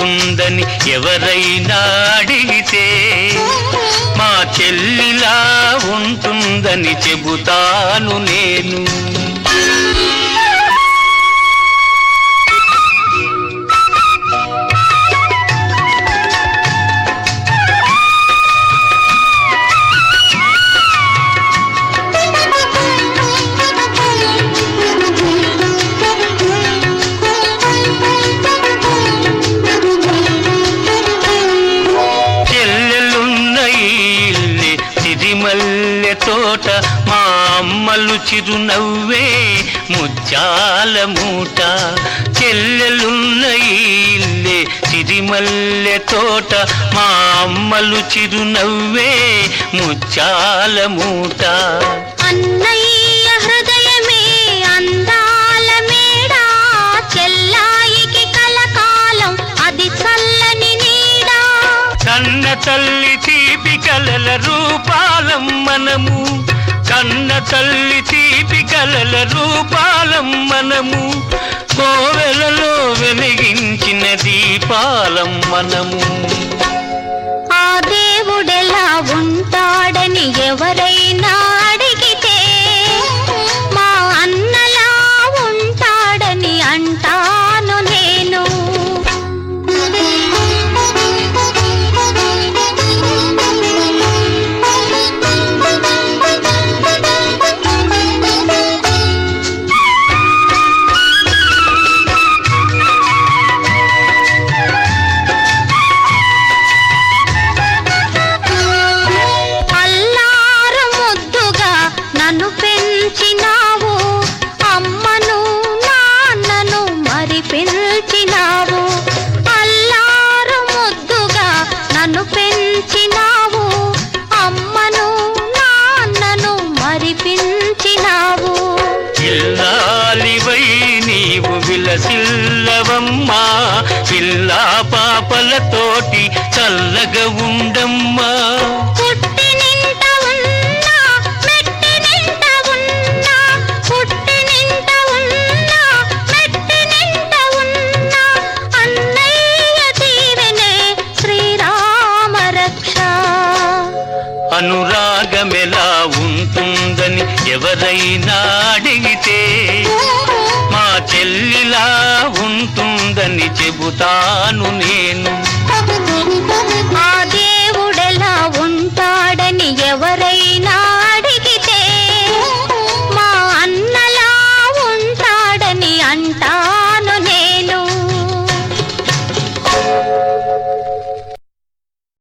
ఉంటుందని ఎవరైనా అడిగితే మా చెల్లిలా ఉంటుందని చెబుతాను నేను. మల్లె తోట మా అమ్మలు చిరునవ్వే ముత్యాల మూట. చెల్లెలున్న ఇల్లే సిరిమల్లె తోట మా అమ్మలు చిరునవ్వే ముత్యాల మూట. అన్నయ్య హృదయమే అందాల మేడ, చెల్లాయికి కలకాలం అది చల్లని నీడ. కన్న తల్లి తీపి కలల రూపాలం మనము, కన్న తల్లి తీపి కలల రూపాలం మనము, కోవెలలో వెలిగించిన దీపాలం మనము. ఆ దేవుడెలా ఉంటాడని ఎవరైనా అడిగితే మా అన్నలా ఉంటాడని అంటాను నేను. నన్ను పెంచినావు అమ్మను నాన్నను మరి పిలిచినావు, అల్లారు ముద్దుగా నన్ను పెంచినావు అమ్మను నాన్నను మరి పిలిచినావు. ఇల్లాలివై నీవు విలసిల్లవమ్మా, పిల్లా పాపలతోటి చల్లగా ఉండమ్మా. అనురాగమెలా ఉంటుందని ఎవరైనా అడిగితే మా చెల్లిలా ఉంటుందని చెబుతాను నేను. ఆ దేవుడెలా ఉంటాడని ఎవరైనా